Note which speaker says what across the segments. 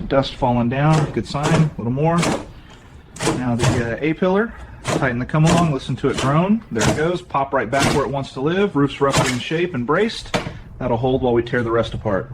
Speaker 1: dust falling down, good sign, a little more. Now the A-pillar, tighten the come along, listen to it groan. There it goes, pop right back where it wants to live. Roof's roughly in shape and braced. That'll hold while we tear the rest apart.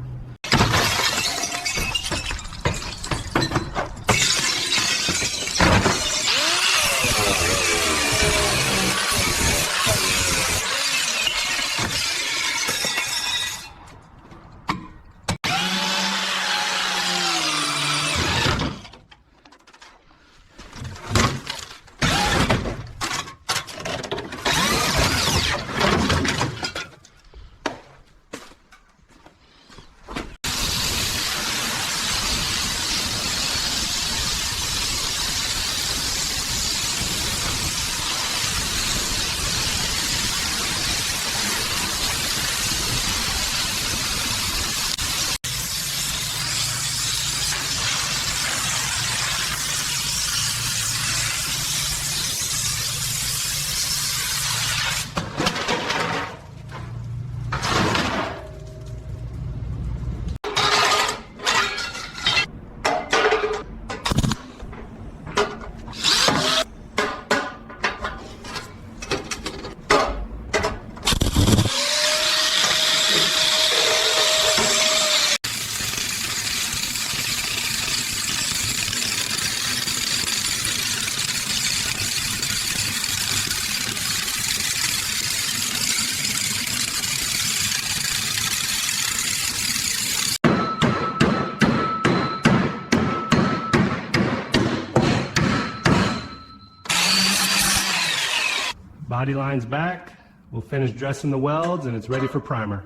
Speaker 2: Body line's back. We'll finish dressing the welds and it's ready for primer.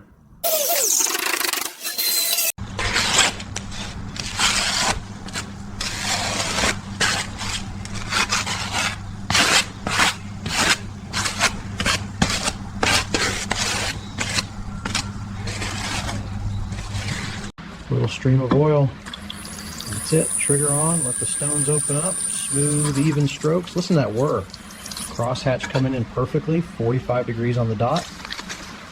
Speaker 3: Little stream of oil. That's it. Trigger on. Let the stones open up. Smooth, even strokes. Listen to that whir. Crosshatch coming in perfectly. 45 degrees on the dot.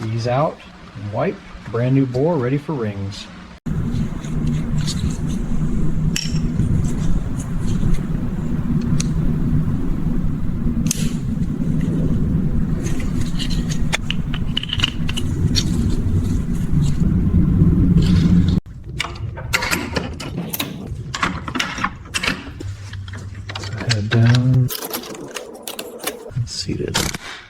Speaker 3: Ease out and wipe. Brand new bore ready for rings. Head down. Seated.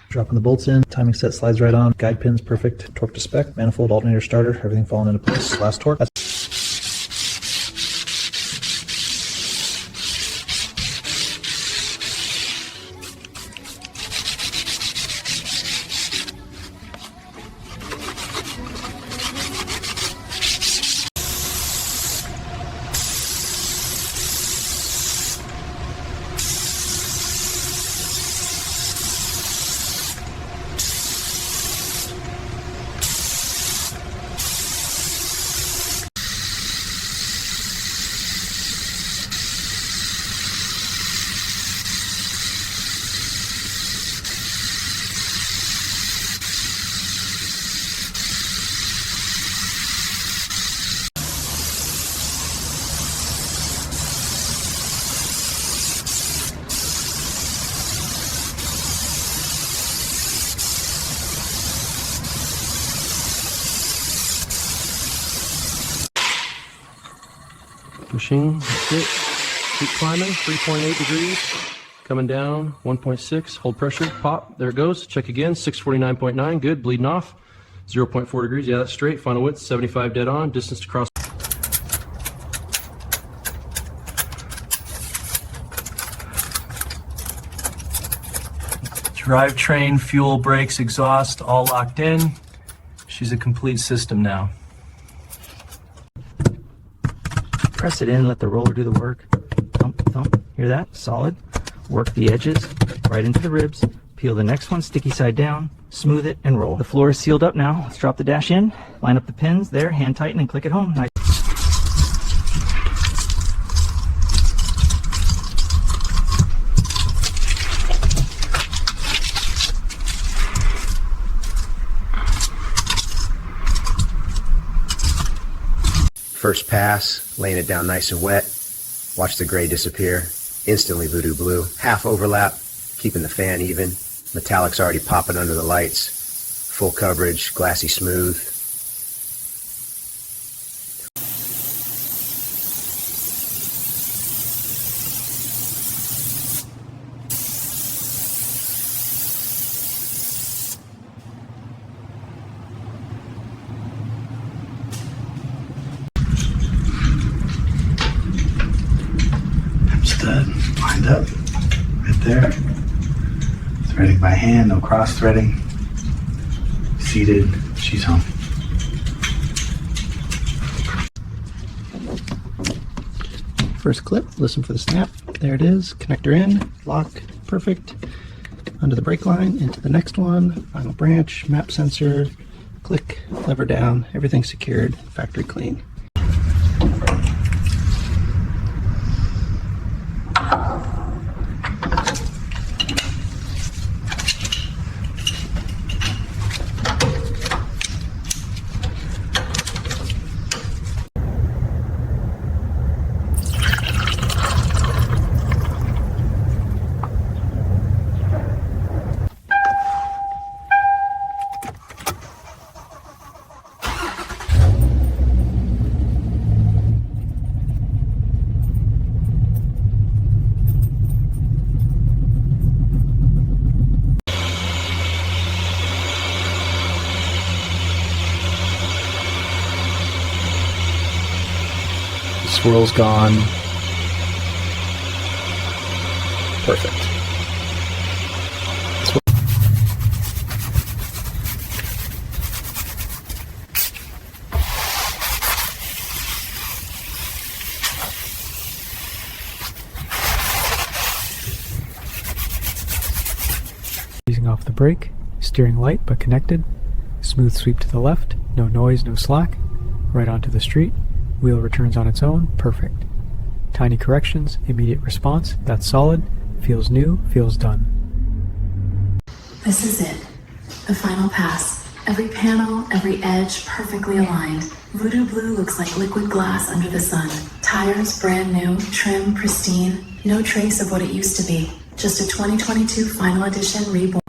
Speaker 3: Dropping the bolts in. Timing set slides right on. Guide pins perfect. Torque to spec. Manifold, alternator, starter. Everything falling into place. Last torque.
Speaker 2: Pushing, that's it. Keep climbing, 3.8 degrees. Coming down, 1.6, hold pressure, pop, there it goes. Check again, 649.9, good, bleeding off. 0.4 degrees, yeah, that's straight. Final width, 75 dead on. Distance to cross. Drivetrain, fuel, brakes, exhaust, all locked in. She's a complete system now.
Speaker 3: Press it in, let the roller do the work. Thump, thump. Hear that? Solid. Work the edges right into the ribs. Peel the next one, sticky side down. Smooth it and roll. The floor is sealed up now. Let's drop the dash in. Line up the pins there, hand tighten and click it home. Nice.
Speaker 4: First pass. laying it down nice and wet. Watch the gray disappear. Instantly voodoo blue. Half overlap, keeping the fan even. Metallic's already popping under the lights. Full coverage, glassy smooth.
Speaker 5: Stud lined up right there. Threading by hand, no cross threading. Seated, she's home. First clip, listen for the snap. There it is. Connector in, lock, perfect. Under the brake line, into the next one. Final branch, map sensor, click, lever down, everything secured, factory clean. Swirl's gone. Perfect. Easing off the brake, steering light but connected. Smooth sweep to the left, no noise, no slack. Right onto the street. Wheel returns on its own, perfect. Tiny corrections, immediate response, that's solid. Feels new, feels done.
Speaker 6: This is it. The final pass. Every panel, every edge perfectly aligned. Voodoo blue looks like liquid glass under the sun. Tires brand new, trim pristine. No trace of what it used to be. Just a 2022 final edition reborn.